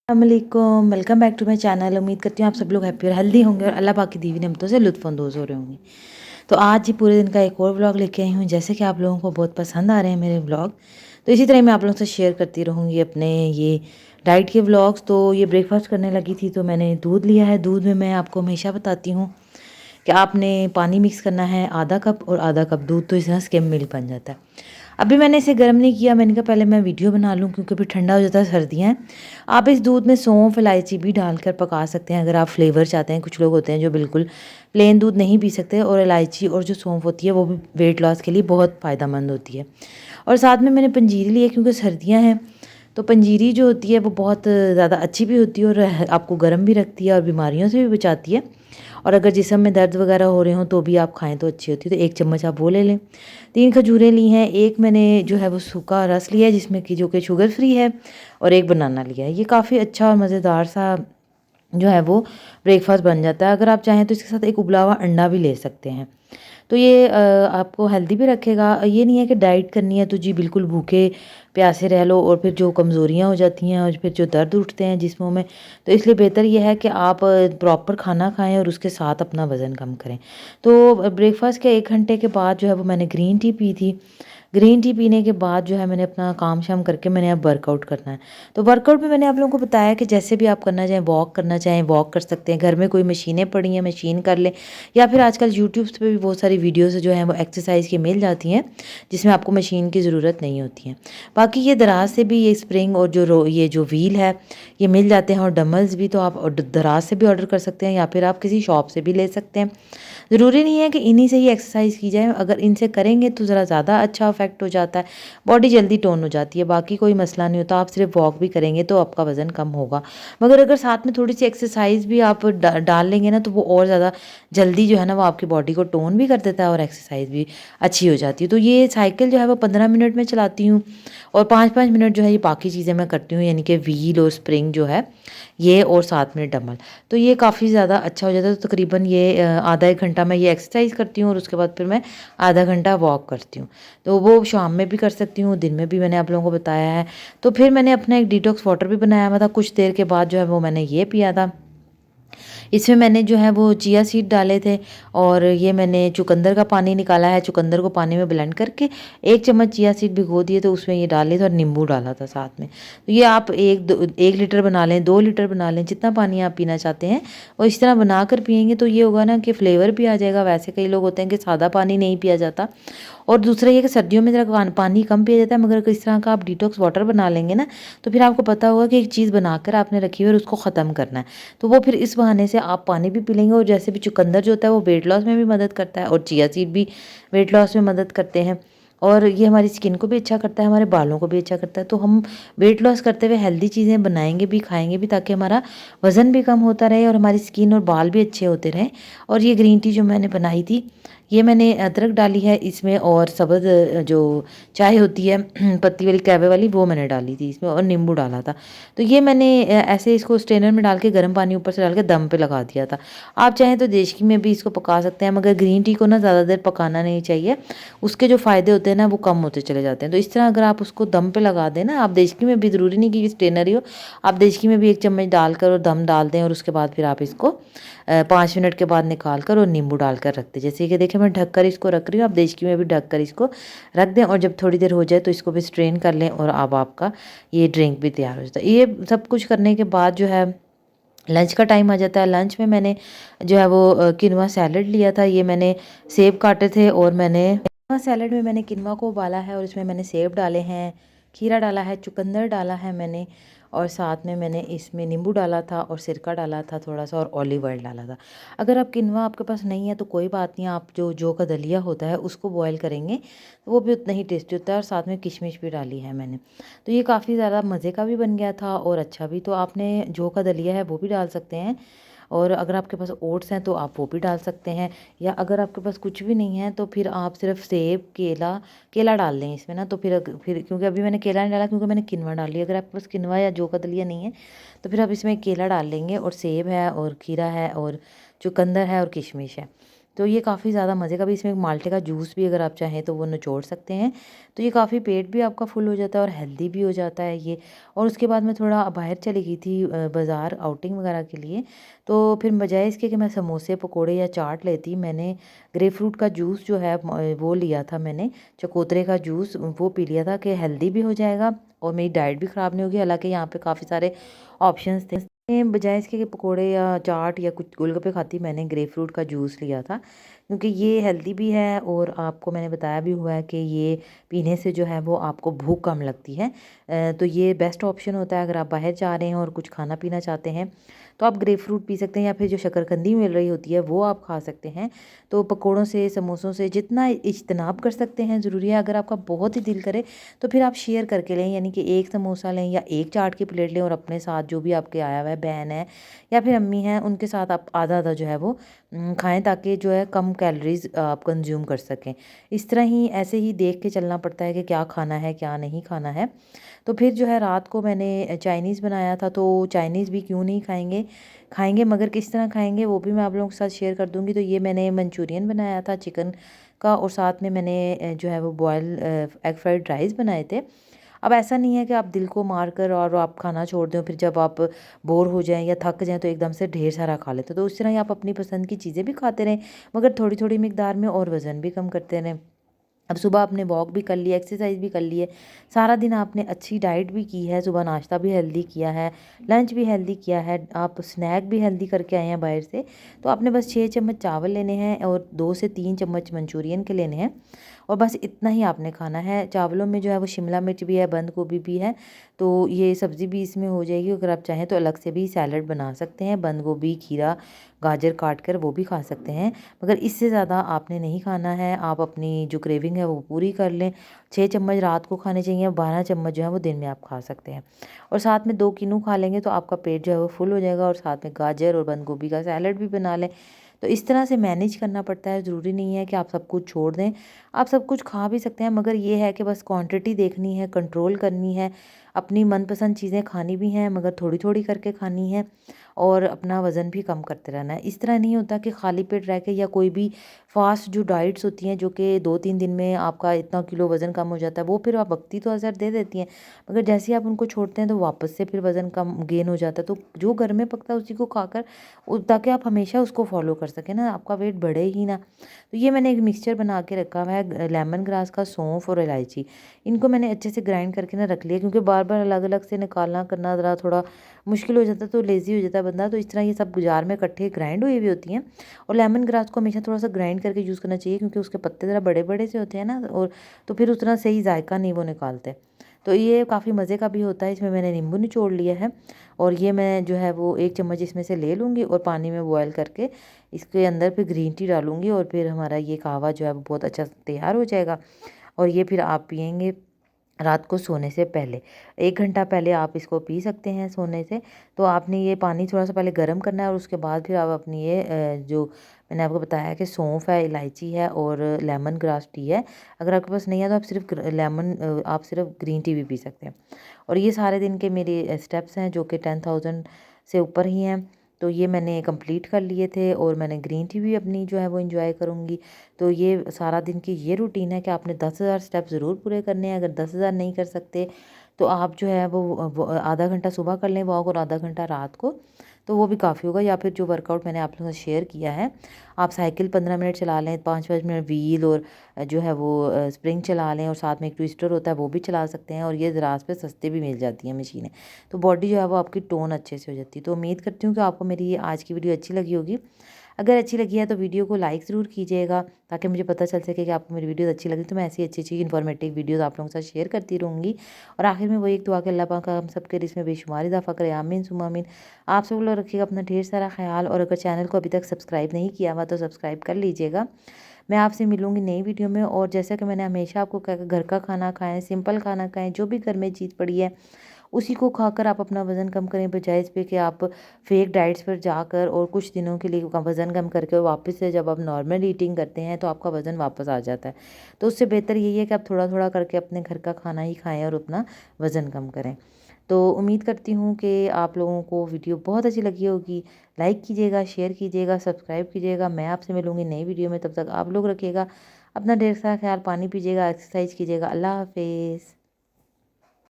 अस्सलामुअलैकुम, welcome back to my channel. उम्मीद करती हूँ आप सब लोग हैप्पी और हेल्दी होंगे और अल्लाह पाक की दी हुई नेमतों से लुत्फ़अंदोज़ हो रहे होंगे। तो आज ही पूरे दिन का एक और व्लॉग लेके आई हूँ। जैसे कि आप लोगों को बहुत पसंद आ रहे हैं मेरे व्लॉग, तो इसी तरह मैं आप लोगों से शेयर करती रहूँगी अपने ये डाइट के व्लॉग्स। तो ये ब्रेकफास्ट करने लगी थी तो मैंने दूध लिया है। दूध में मैं आपको हमेशा बताती हूँ कि आपने पानी मिक्स करना है आधा कप और आधा कप दूध, तो इस तरह स्किम मिल्क बन जाता है। अभी मैंने इसे गर्म नहीं किया, मैंने कहा पहले मैं वीडियो बना लूँ क्योंकि फिर ठंडा हो जाता है, सर्दियाँ हैं। आप इस दूध में सौंफ इलायची भी डालकर पका सकते हैं अगर आप फ्लेवर चाहते हैं। कुछ लोग होते हैं जो बिल्कुल प्लेन दूध नहीं पी सकते, और इलायची और जो सौंफ होती है वो भी वेट लॉस के लिए बहुत फ़ायदेमंद होती है। और साथ में मैंने पंजीरी ली है क्योंकि सर्दियाँ हैं, तो पंजीरी जो होती है वो बहुत ज़्यादा अच्छी भी होती है और आपको गर्म भी रखती है और बीमारियों से भी बचाती है। और अगर जिस्म में दर्द वगैरह हो रहे हो तो भी आप खाएं तो अच्छी होती है। तो 1 चम्मच आप वो ले लें। 3 खजूरें ली हैं, एक मैंने जो है वो सूखा रस लिया है जिसमें कि जो कि शुगर फ्री है, और एक बनाना लिया है। ये काफ़ी अच्छा और मज़ेदार सा जो है वो ब्रेकफास्ट बन जाता है। अगर आप चाहें तो इसके साथ एक उबला हुआ अंडा भी ले सकते हैं। तो ये आपको हेल्दी भी रखेगा। ये नहीं है कि डाइट करनी है तो जी बिल्कुल भूखे प्यासे रह लो और फिर जो कमज़ोरियाँ हो जाती हैं और फिर जो दर्द उठते हैं जिस्मों में, तो इसलिए बेहतर ये है कि आप प्रॉपर खाना खाएं और उसके साथ अपना वज़न कम करें। तो ब्रेकफास्ट के 1 घंटे के बाद जो है वो मैंने ग्रीन टी पी थी। ग्रीन टी पीने के बाद जो है मैंने अपना काम शाम करके मैंने अब वर्कआउट करना है। तो वर्कआउट में मैंने आप लोगों को बताया कि जैसे भी आप करना चाहें, वॉक करना चाहें वॉक कर सकते हैं। घर में कोई मशीनें पड़ी हैं मशीन कर लें, या फिर आजकल यूट्यूब पे भी बहुत सारी वीडियोस जो हैं वो एक्सरसाइज की मिल जाती हैं जिसमें आपको मशीन की ज़रूरत नहीं होती है। बाकी ये दराज से भी ये स्प्रिंग और ये जो व्हील है ये मिल जाते हैं, और डम्बल्स भी तो आप दराज से भी ऑर्डर कर सकते हैं या फिर आप किसी शॉप से भी ले सकते हैं। ज़रूरी नहीं है कि इन्हीं से ही एक्सरसाइज की जाए, अगर इनसे करेंगे तो ज़रा ज़्यादा अच्छा इफेक्ट हो जाता है, बॉडी जल्दी टोन हो जाती है। बाकी कोई मसला नहीं होता, आप सिर्फ वॉक भी करेंगे तो आपका वज़न कम होगा। मगर अगर साथ में थोड़ी सी एक्सरसाइज भी आप डाल लेंगे ना तो वो और ज़्यादा जल्दी जो है ना वो आपकी बॉडी को टोन भी कर देता है और एक्सरसाइज भी अच्छी हो जाती है। तो ये साइकिल जो है वो 15 मिनट में चलाती हूँ, और 5-5 मिनट जो है ये बाकी चीज़ें मैं करती हूँ, यानी कि व्हील और स्प्रिंग जो है ये, और 7 मिनट डंबल। तो ये काफ़ी ज़्यादा अच्छा हो जाता है। तो तकरीबन ये आधा 1 घंटा मैं ये एक्सरसाइज करती हूँ और उसके बाद फिर मैं आधा घंटा वॉक करती हूँ। तो वो शाम में भी कर सकती हूँ, दिन में भी मैंने आप लोगों को बताया है। तो फिर मैंने अपना एक डिटॉक्स वाटर भी बनाया हुआ था, कुछ देर के बाद जो है वो मैंने ये पिया था। इसमें मैंने जो है वो चिया सीड डाले थे, और ये मैंने चुकंदर का पानी निकाला है। चुकंदर को पानी में ब्लेंड करके 1 चम्मच चिया सीड भिगो दिए, तो उसमें ये डाले थे और नींबू डाला था साथ में। तो ये आप 1 लीटर बना लें, 2 लीटर बना लें, जितना पानी आप पीना चाहते हैं और इस तरह बना कर पियेंगे तो ये होगा ना कि फ्लेवर भी आ जाएगा। वैसे कई लोग होते हैं कि सादा पानी नहीं पिया जाता, और दूसरा ये कि सर्दियों में ज़रा पानी कम पिया जाता है, मगर इस तरह का आप डिटॉक्स वाटर बना लेंगे ना तो फिर आपको पता होगा कि एक चीज़ बनाकर आपने रखी हुई है और उसको ख़त्म करना है। तो वो फिर इस बहाने से आप पानी भी पी लेंगे, और जैसे भी चुकंदर जो होता है वो वेट लॉस में भी मदद करता है, और चिया सीड भी वेट लॉस में मदद करते हैं, और ये हमारी स्किन को भी अच्छा करता है, हमारे बालों को भी अच्छा करता है। तो हम वेट लॉस करते हुए हेल्दी चीज़ें बनाएंगे भी खाएंगे भी, ताकि हमारा वज़न भी कम होता रहे और हमारी स्किन और बाल भी अच्छे होते रहें। और ये ग्रीन टी जो मैंने बनाई थी, ये मैंने अदरक डाली है इसमें, और सब्ज़ जो चाय होती है पत्ती वाली कहवे वाली, वो मैंने डाली थी इसमें, और नींबू डाला था। तो ये मैंने ऐसे इसको स्ट्रेनर में डाल के गर्म पानी ऊपर से डाल के दम पे लगा दिया था। आप चाहें तो देशकी में भी इसको पका सकते हैं, मगर ग्रीन टी को ना ज़्यादा देर पकाना नहीं चाहिए, उसके जो फ़ायदे होते हैं ना वो कम होते चले जाते हैं। तो इस तरह अगर आप उसको दम पे लगा दें ना, आप देशकी में भी, ज़रूरी नहीं कि स्ट्रेनर ही हो, आप देशकी में भी 1 चम्मच डालकर और दम डाल दें, और उसके बाद फिर आप इसको 5 मिनट के बाद निकाल कर और नींबू डालकर रख दें। जैसे कि देखिए मैं ढककर इसको रख रही हूँ, आप देशकी में भी ढककर इसको रख दें, और जब थोड़ी देर हो जाए तो इसको भी स्ट्रेन कर लें, और अब आपका ये ड्रिंक भी तैयार हो जाता है। ये सब कुछ करने के बाद जो है लंच का टाइम आ जाता है। लंच में मैंने जो है वो किनवा सैलड लिया था। ये मैंने सेब काटे थे, और मैंने किनवा सैलड में मैंने किनवा को उबाला है और इसमें मैंने सेब डाले हैं, खीरा डाला है, चुकंदर डाला है मैंने, और साथ में मैंने इसमें नींबू डाला था और सिरका डाला था थोड़ा सा, और ऑलिव ऑयल डाला था। अगर आप किनवा आपके पास नहीं है तो कोई बात नहीं, आप जो का दलिया होता है उसको बॉयल करेंगे तो वो भी उतना ही टेस्टी होता है, और साथ में किशमिश भी डाली है मैंने। तो ये काफ़ी ज़्यादा मज़े का भी बन गया था और अच्छा भी। तो आपने जो का दलिया है वो भी डाल सकते हैं, और अगर आपके पास ओट्स हैं तो आप वो भी डाल सकते हैं, या अगर आपके पास कुछ भी नहीं है तो फिर आप सिर्फ सेब केला केला डाल दें इसमें ना। तो फिर क्योंकि अभी मैंने केला नहीं डाला क्योंकि मैंने किनवा डाल लिया। अगर आपके पास किनवा या जो का दलिया नहीं है तो फिर आप इसमें केला डाल लेंगे, और सेब है और खीरा है और चुकंदर है और किशमिश है। तो ये काफ़ी ज़्यादा मज़े का भी, इसमें माल्टे का जूस भी अगर आप चाहें तो वो निचोड़ सकते हैं। तो ये काफ़ी पेट भी आपका फुल हो जाता है और हेल्दी भी हो जाता है ये। और उसके बाद मैं थोड़ा बाहर चली गई थी बाज़ार आउटिंग वगैरह के लिए। तो फिर बजाय इसके कि मैं समोसे पकोड़े या चाट लेती, मैंने ग्रेपफ्रूट का जूस जो है वो लिया था मैंने, चकोतरे का जूस वो पी लिया था कि हेल्दी भी हो जाएगा और मेरी डाइट भी ख़राब नहीं होगी। हालाँकि यहाँ पे काफ़ी सारे ऑप्शंस थे, बजाय इसके कि पकोड़े या चाट या कुछ गोलगप्पे खाती, मैंने ग्रेपफ्रूट का जूस लिया था क्योंकि ये हेल्दी भी है और आपको मैंने बताया भी हुआ है कि ये पीने से जो है वो आपको भूख कम लगती है। तो ये बेस्ट ऑप्शन होता है अगर आप बाहर जा रहे हैं और कुछ खाना पीना चाहते हैं तो आप ग्रेपफ्रूट पी सकते हैं, या फिर जो शकरकंदी मिल रही होती है वो आप खा सकते हैं। तो पकोड़ों से, समोसों से जितना इज्तनाब कर सकते हैं ज़रूरी है। अगर आपका बहुत ही दिल करे तो फिर आप शेयर करके लें, यानी कि एक समोसा लें या एक चाट की प्लेट लें और अपने साथ जो भी आपके आया हुआ है, बहन है या फिर अम्मी हैं, उनके साथ आप आधा आधा जो है वो खाएं, ताकि जो है कम कैलोरीज आप कंज्यूम कर सकें। इस तरह ही ऐसे ही देख के चलना पड़ता है कि क्या खाना है क्या नहीं खाना है। तो फिर जो है रात को मैंने चाइनीज़ बनाया था, तो चाइनीज़ भी क्यों नहीं खाएंगे, खाएंगे, मगर किस तरह खाएंगे वो भी मैं आप लोगों के साथ शेयर कर दूंगी। तो ये मैंने मंचूरियन बनाया था चिकन का, और साथ में मैंने जो है वो बॉयल एग फ्राइड राइस बनाए थे। अब ऐसा नहीं है कि आप दिल को मार कर और आप खाना छोड़ दें, फिर जब आप बोर हो जाएं या थक जाएं तो एकदम से ढेर सारा खा लेते, तो उस तरह ही आप अपनी पसंद की चीज़ें भी खाते रहें मगर थोड़ी थोड़ी मिकदार में, और वज़न भी कम करते रहें। अब सुबह आपने वॉक भी कर लिया, एक्सरसाइज भी कर ली है, सारा दिन आपने अच्छी डाइट भी की है, सुबह नाश्ता भी हेल्दी किया है, लंच भी हेल्दी किया है, आप स्नैक भी हेल्दी करके आए हैं बाहर से, तो आपने बस 6 चम्मच चावल लेने हैं और 2 से 3 चम्मच मंचूरियन के लेने हैं और बस इतना ही आपने खाना है। चावलों में जो है वो शिमला मिर्च भी है, बंद गोभी भी है, तो ये सब्ज़ी भी इसमें हो जाएगी। अगर आप चाहें तो अलग से भी सैलड बना सकते हैं, बंद गोभी, खीरा, गाजर काट कर वो भी खा सकते हैं, मगर इससे ज़्यादा आपने नहीं खाना है। आप अपनी जो क्रेविंग है वो पूरी कर लें। 6 चम्मच रात को खाने चाहिए, 12 चम्मच जो है वो दिन में आप खा सकते हैं, और साथ में 2 किनू खा लेंगे तो आपका पेट जो है वो फुल हो जाएगा, और साथ में गाजर और बंद गोभी का सैलड भी बना लें। तो इस तरह से मैनेज करना पड़ता है, ज़रूरी नहीं है कि आप सब कुछ छोड़ दें, आप सब कुछ खा भी सकते हैं, मगर ये है कि बस क्वांटिटी देखनी है, कंट्रोल करनी है, अपनी मनपसंद चीज़ें खानी भी हैं मगर थोड़ी थोड़ी करके खानी है, और अपना वज़न भी कम करते रहना है। इस तरह नहीं होता कि खाली पेट रह के, या कोई भी फास्ट जो डाइट्स होती हैं जो कि 2-3 दिन में आपका इतना किलो वज़न कम हो जाता है, वो फिर आप वक्ती तो असर दे देती हैं, मगर जैसे ही आप उनको छोड़ते हैं तो वापस से फिर वज़न कम गेन हो जाता है। तो जो घर में पकता है उसी को खाकर ताकि आप हमेशा उसको फॉलो कर सकें ना, आपका वेट बढ़े ही ना। तो ये मैंने एक मिक्सचर बना के रखा हुआ है लेमन ग्रास का, सौंफ और इलायची, इनको मैंने अच्छे से ग्राइंड करके ना रख लिया, क्योंकि बार बार अलग अलग से निकालना करना ज़रा थोड़ा मुश्किल हो जाता है, तो लेज़ी हो जाता है बंदा। तो इस तरह ये सब जार में इकट्ठे ग्राइंड हुई भी होती हैं। और लेमन ग्रास को हमेशा थोड़ा सा ग्राइंड करके यूज़ करना चाहिए, क्योंकि उसके पत्ते ज़रा बड़े बड़े से होते हैं ना, और तो फिर उतना सही जायका नहीं वो निकालते। तो ये काफ़ी मज़े का भी होता है। इसमें मैंने नींबू निचोड़ लिया है, और ये मैं जो है वो 1 चम्मच इसमें से ले लूँगी और पानी में बॉयल करके इसके अंदर फिर ग्रीन टी डालूँगी, और फिर हमारा ये कहवा जो है वो बहुत अच्छा तैयार हो जाएगा। और ये फिर आप पिएंगे रात को सोने से पहले, 1 घंटा पहले आप इसको पी सकते हैं सोने से। तो आपने ये पानी थोड़ा-सा पहले गर्म करना है, और उसके बाद फिर आप अपनी ये जो मैंने आपको बताया कि सौंफ है, इलायची है और लेमन ग्रास टी है। अगर आपके पास नहीं है तो आप सिर्फ़ आप सिर्फ़ ग्रीन टी भी पी सकते हैं। और ये सारे दिन के मेरे स्टेप्स हैं जो कि 10,000 से ऊपर ही हैं। तो ये मैंने कंप्लीट कर लिए थे, और मैंने ग्रीन टी भी अपनी जो है वो एंजॉय करूँगी। तो ये सारा दिन की ये रूटीन है कि आपने 10,000 स्टेप ज़रूर पूरे करने हैं। अगर 10,000 नहीं कर सकते तो आप जो है वो आधा घंटा सुबह कर लें वॉक, और आधा घंटा रात को, तो वो भी काफ़ी होगा। या फिर जो वर्कआउट मैंने आप लोगों से शेयर किया है, आप साइकिल 15 मिनट चला लें, 5-5 मिनट व्हील, और जो है वो स्प्रिंग चला लें, और साथ में एक ट्विस्टर होता है वो भी चला सकते हैं, और ये ज़राज पे सस्ते भी मिल जाती हैं मशीनें। तो बॉडी जो है वो आपकी टोन अच्छे से हो जाती है। तो उम्मीद करती हूँ कि आपको मेरी ये आज की वीडियो अच्छी लगी होगी। अगर अच्छी लगी है तो वीडियो को लाइक ज़रूर कीजिएगा, ताकि मुझे पता चल सके कि आपको मेरी वीडियोज़ अच्छी लगी। तो मैं ऐसी अच्छी इन्फॉर्मेटिव वीडियोज़ आप लोगों के साथ शेयर करती रहूँगी। और आखिर में वही एक दुआ कि अल्लाह पाक हम सबके रिज़्क़ में बेशुमार इज़ाफ़ा करे, आमीन सुम्मा आमीन। आप सब लोग रखिएगा अपना ढेर सारा ख़्याल, और अगर चैनल को अभी तक सब्सक्राइब नहीं किया हुआ तो सब्सक्राइब कर लीजिएगा। मैं आपसे मिलूँगी नई वीडियो में, और जैसा कि मैंने हमेशा आपको कहा, घर का खाना खाएँ, सिंपल खाना खाएँ, जो भी घर में चीज़ पड़ी है उसी को खाकर आप अपना वज़न कम करें, बजाय इस पे कि आप फेक डाइट्स पर जाकर और कुछ दिनों के लिए वज़न कम करके और वापस से जब आप नॉर्मल ईटिंग करते हैं तो आपका वज़न वापस आ जाता है। तो उससे बेहतर यही है कि आप थोड़ा-थोड़ा करके अपने घर का खाना ही खाएँ और अपना वज़न कम करें। तो उम्मीद करती हूँ कि आप लोगों को वीडियो बहुत अच्छी लगी होगी। लाइक कीजिएगा, शेयर कीजिएगा, सब्सक्राइब कीजिएगा। मैं आपसे मिलूँगी नई वीडियो में, तब तक आप लोग रखिएगा अपना ढेर सारा ख़्याल, पानी पीजिएगा, एक्सरसाइज कीजिएगा। अल्लाह हाफ़िज़।